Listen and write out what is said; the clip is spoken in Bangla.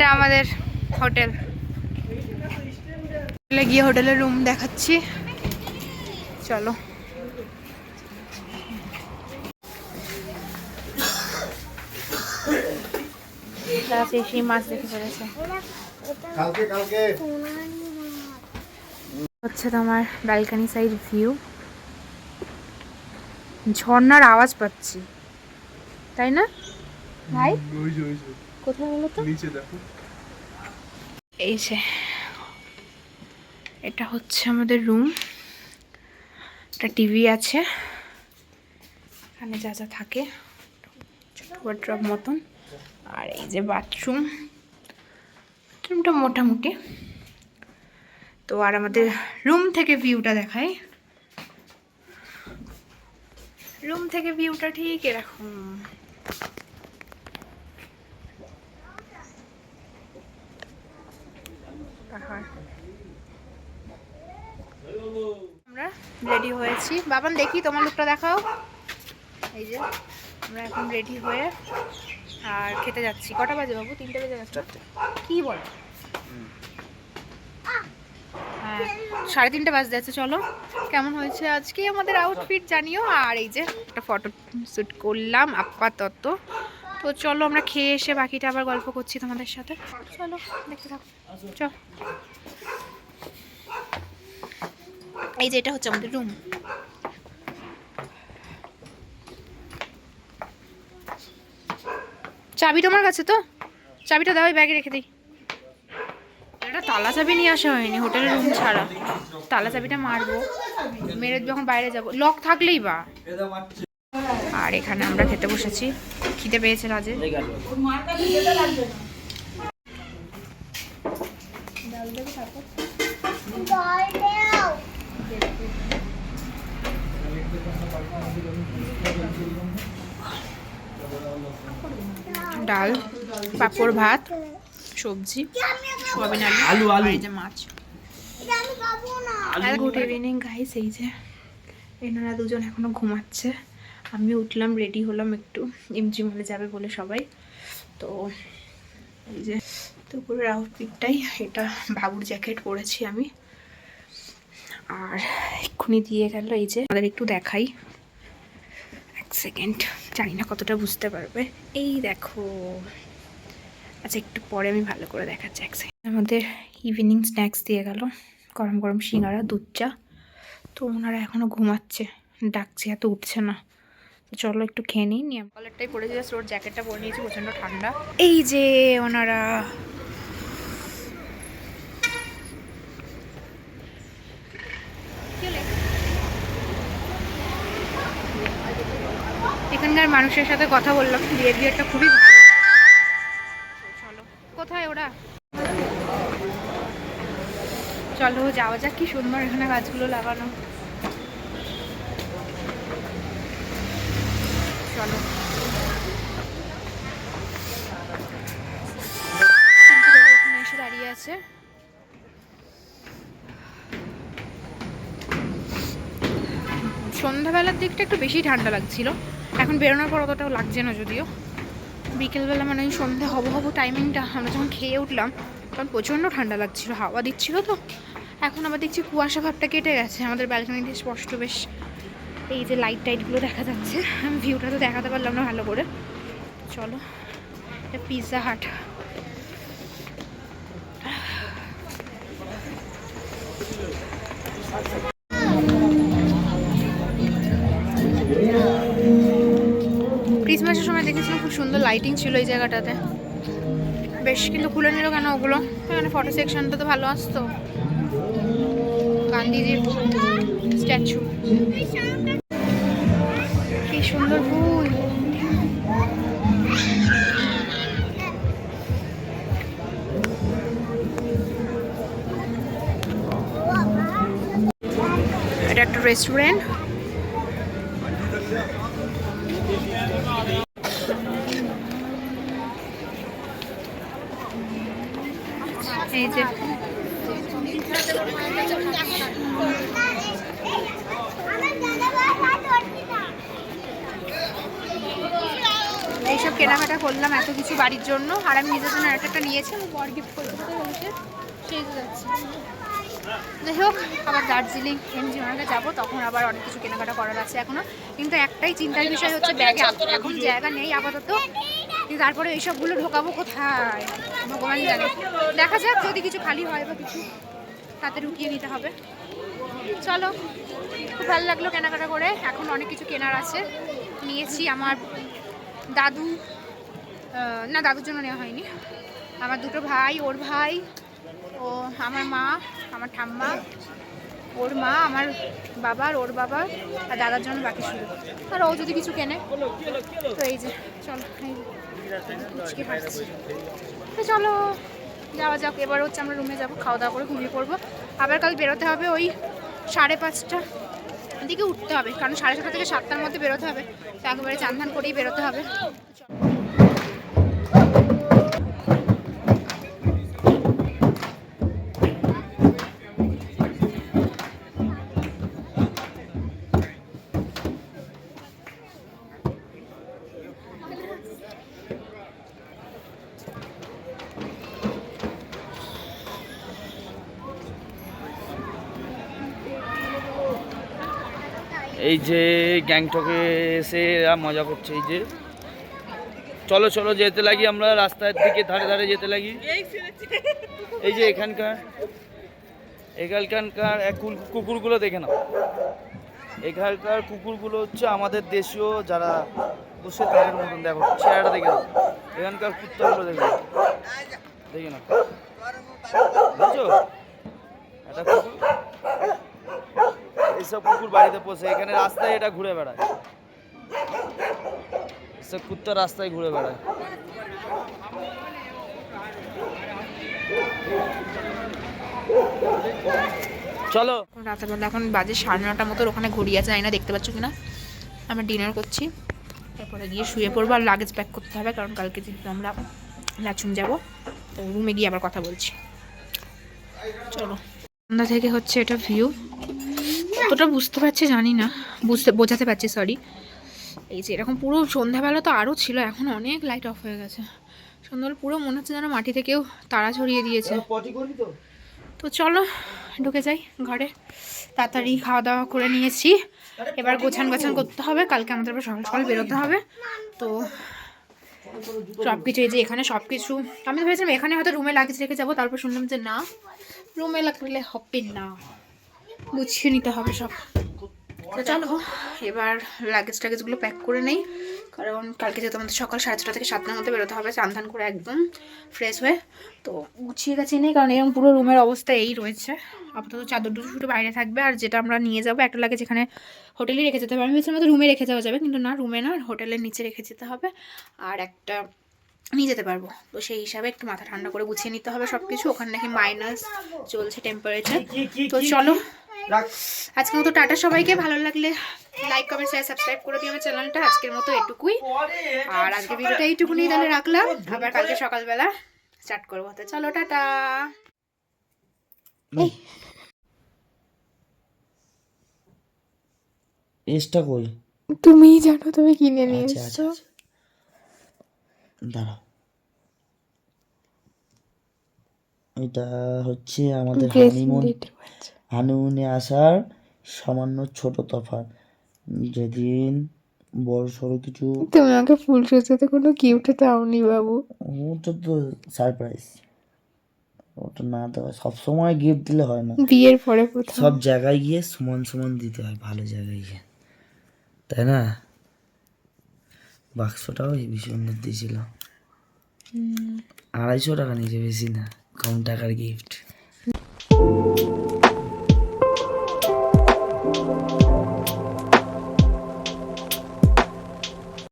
এটা আমাদের হোটেল, গিয়ে হোটেলের রুম দেখাচ্ছি, চলো। সেই মাছ দেখে ফেলেছে। হচ্ছে তোমার ব্যালকনি সাইড ভিউ, ঝর্ণার আওয়াজ পাচ্ছি, তাই না ভাই? কোথায় বলো তো? এই যে এটা হচ্ছে আমাদের রুম, একটা টিভি আছে, এখানে যা যা থাকে ওয়ার্ড্রব মতন, আর এই যে বাথরুমটা মোটামুটি। তো আর আমাদের রুম থেকে ভিউটা দেখাই, রুম থেকে ভিউটা ঠিক এরকম। আমরা রেডি হয়েছি, বাবান দেখি তোমার লুকটা দেখাও। এই যে আমরা এখন রেডি হয়ে আর খেতে যাচ্ছি। কটা বাজে বাবু? 3টে বেজে গেছে। কি বলো? হ্যাঁ 3:30 বাজে যাচ্ছে। চলো কেমন হয়েছে আজকে আমাদের আউটফিট জানিও। আর এই যে একটা ফটো শ্যুট করলাম আপাতত। তো চলো আমরা খেয়ে এসে বাকিটা আবার গল্প করছি তোমাদের সাথে। চলো দেখতে থাকো। চল, এই যে এটা হচ্ছে আমাদের রুম। চাবি তোমার কাছে তো? চাবিটা দাও, ওই ব্যাগে রেখে দিই। এটা তালা চাবি নিয়ে আসা হয়নি, হোটেলের রুম ছাড়া। তালা চাবিটা মারবো মেরে যখন বাইরে যাব, লক থাকলেই বা। আর এখানে আমরা খেতে বসেছি, খিদে পেয়েছে রাজে। ডাল, পাঁপড়, ভাত, সবজি, সোয়াবিন আলু, এই যে মাছ। Good evening guys. এই যে এনারা দুজন এখনো ঘুমাচ্ছে, আমি উঠলাম, রেডি হলাম একটু, এমজি মলে যাবে বলে সবাই। তো এই যে দুপুরের আউটফিটটাই এটা, বাবুর জ্যাকেট পরেছি আমি। আর এক্ষুনি দিয়ে গেল, এই যে আমাদের একটু দেখাই, এক সেকেন্ড, জানি না কতটা বুঝতে পারবে। এই দেখো, আচ্ছা একটু পরে আমি ভালো করে দেখাচ্ছি, এক সেকেন্ড। আমাদের ইভিনিং স্ন্যাক্স দিয়ে গেল, গরম গরম সিঙ্গারা, দুধ চা। তো ওনারা এখনও ঘুমাচ্ছে, ডাকছে এত উঠছে না। তো চলো একটু খেয়ে নিই। নিয়ম কলারটাই পরে যাচ্ছে, ওর জ্যাকেটটা পরে নিয়েছি, প্রচণ্ড ঠান্ডা। এই যে ওনারা এখানকার মানুষের সাথে কথা বললাম, বিহেভিয়ারটা খুবই ভালো। চলো, কোথায় ওরা? চলো যাওয়া যাক, কি সুন্দর এখানে গাছগুলো লাগানো। চলো, ওখানে এসে দাঁড়িয়ে আছে। সন্ধ্যাবেলার দিকটা একটু বেশি ঠান্ডা লাগছিল, এখন বেরোনোর পর অতটাও লাগছে না। যদিও বিকেলবেলা মানে সন্ধ্যা হব টাইমিংটা আমরা যখন খেয়ে উঠলাম তখন প্রচণ্ড ঠান্ডা লাগছিল, হাওয়া দিচ্ছিল। তো এখন আবার দেখছি কুয়াশা ভাবটা কেটে গেছে, আমাদের ব্যালকনি দিয়ে স্পষ্ট বেশ এই যে লাইট টাইটগুলো দেখা যাচ্ছে। আমি ভিউটা তো দেখাতে পারলাম না ভালো করে। চলো, এটা পিৎজা হাট। ক্রিসমাসের সময় দেখেছিলাম খুব সুন্দর লাইটিং ছিল এই জায়গাটাতে বেশ, কিন্তু খুলে নিল কেন ওগুলো? এখানে ফটো সেকশনটা তো ভালো আসতো। গান্ধীজির স্ট্যাচু, কি সুন্দর ফুল। এটা একটা রেস্টুরেন্ট, এই যে এইসব কেনাকাটা করলাম এত কিছু বাড়ির জন্য। আর আমি নিজের জন্য একটা নিয়েছি, আমি বর গিফট করতে বলেছে, সেই যাচ্ছে। যাই হোক, আবার দার্জিলিং এমজি মার্গে যাবো, তখন আবার অনেক কিছু কেনাকাটা করার আছে এখনও। কিন্তু একটাই চিন্তার বিষয় হচ্ছে ব্যাগে এখন জায়গা নেই আপাতত। কিন্তু তারপরে এইসবগুলো ঢোকাবো কোথায় ভগবান জানে। দেখা যাক, যদি কিছু খালি হয় বা কিছু তাতে ঢুকিয়ে নিতে হবে। চলো, খুব ভালো লাগলো কেনাকাটা করে। এখন অনেক কিছু কেনার আছে। নিয়েছি আমার দাদু, না দাদুর জন্য নেওয়া হয়নি, আমার দুটো ভাই, ওর ভাই, ও আমার মা, আমার ঠাম্মা, ওর মা, আমার বাবার, ওর বাবা আর দাদার জন্য বাকি শুরু। আর ও যদি কিছু কেনে তো এই যে চলো, ফুচকি খাচ্ছি। তো চলো যাওয়া যাক। এবার হচ্ছে আমরা রুমে যাবো, খাওয়া দাওয়া করে ঘুমিয়ে পড়বো। আবার কাল বেরোতে হবে, ওই 5:30টার দিকে উঠতে হবে, কারণ 6:30 থেকে 7টার মধ্যে বেরোতে হবে। তো একেবারে চান ধান করেই বেরোতে হবে। এই যে গ্যাংটকে এসে এরা মজা করছে। এই যে চলো চলো যেতে লাগি, আমরা রাস্তার দিকে ধারে ধারে যেতে লাগি। এই যে এখানকার কুকুরগুলো দেখে নাও। এখানকার কুকুরগুলো হচ্ছে আমাদের দেশীয় যারা বসে তাদের মতন। দেখো চেহারাটা দেখে নাও, এখানকার কুত্তাগুলো দেখে না, বুঝছো? একটা কুকুর, এইসব কুকুর বাড়িতে পোষে, এখানে রাস্তায় এটা ঘুরে বেড়ায়, এসব কুত্তা রাস্তায় ঘুরে বেড়ায়। চলো, রাতেরবেলা এখন বাজে 9:30 মতো, ওখানে ঘড়ি আছে, জানি না দেখতে পাচ্ছ কিনা। আমরা ডিনার করছি, তারপরে গিয়ে শুয়ে পড়বো। আর লাগেজ প্যাক করতে হবে, কারণ কালকে যেহেতু আমরা লাচুং যাবো, তো রুমে গিয়ে আবার কথা বলছি। চলো, সন্ধ্যা থেকে হচ্ছে এটা ভিউ, কতটা বুঝতে পারছি জানি না, বোঝাতে পারছি, সরি। এই যে এরকম পুরো সন্ধ্যাবেলা তো আরও ছিল, এখন অনেক লাইট অফ হয়ে গেছে। সন্ধ্যাবেলা পুরো মনে হচ্ছে যেন মাটি থেকেও তারা ছড়িয়ে দিয়েছে। তো চলো ঢুকে যাই ঘরে, তাড়াতাড়ি খাওয়া দাওয়া করে নিয়েছি, এবার গোছান করতে হবে। কালকে আমাদের আবার সকাল সকাল বেরোতে হবে। তো সব কিছু, এই যে এখানে সব কিছু আমি তো ভেবেছিলাম এখানে হয়তো রুমে লাগেজ রেখে যাবো, তারপর শুনলাম যে না, রুমে লাগলে হবে না, গুছিয়ে নিতে হবে সব। তো চলো এবার লাগেজগুলো প্যাক করে নেই, কারণ কালকে যেহেতু আমাদের সকাল 6:30 থেকে 7টার মধ্যে বেরোতে হবে, চান ধান করে একদম ফ্রেশ হয়ে। তো গুছিয়ে গেছে নেই, কারণ এরকম পুরো রুমের অবস্থা এই রয়েছে। আপাতত চাদর দুটো বাইরে থাকবে, আর যেটা আমরা নিয়ে যাবো একটা লাগেজ এখানে হোটেলেই রেখে যেতে হবে। আমি ভেবেছিলাম রুমে রেখে যাওয়া যাবে, কিন্তু না, রুমে না, হোটেলের নিচে রেখে যেতে হবে, আর একটা নিয়ে যেতে পারবো। তো সেই হিসাবে একটু মাথা ঠান্ডা করে গুছিয়ে নিতে হবে সব কিছু। ওখানে নাকি মাইনাস চলছে টেম্পারেচার। তো চলো আজকের মতো টাটা সবাইকে। ভালো লাগলে লাইক কমেন্ট শেয়ার সাবস্ক্রাইব করে দিও আমার চ্যানেলটা। আজকের মতো এটুকুই, আর আজকের ভিডিওটা এইটুকুনি তাহলে রাখলাম, আবার কালকে সকালবেলা স্টার্ট করবো। তো চলো টাটা। এসটা কই? তুমিই জানো, তুমি কিনে নিয়ে এসছো। দাঁড়াও, এটা হচ্ছে আমাদের হানিমুনে আসার সামান্য ছোট তফাৎ। যেদিন বড় সড়ো কিছু, তুমি আমাকে ফুল সাজাতে কোনো গিফট দাওনি বাবু। ওটা তো সারপ্রাইজ, ওটা না দেওয়া, সবসময় গিফট দিলে হয় না, বিয়ের পরে প্রথম। সব জায়গায় গিয়ে সমান সমান দিতে হয়, ভালো জায়গায় গিয়ে, তাই না? বাক্সটাও হেবি সুন্দর দিয়েছিল, 250 টাকা নিয়েছে, বেশি না, কম টাকার গিফট।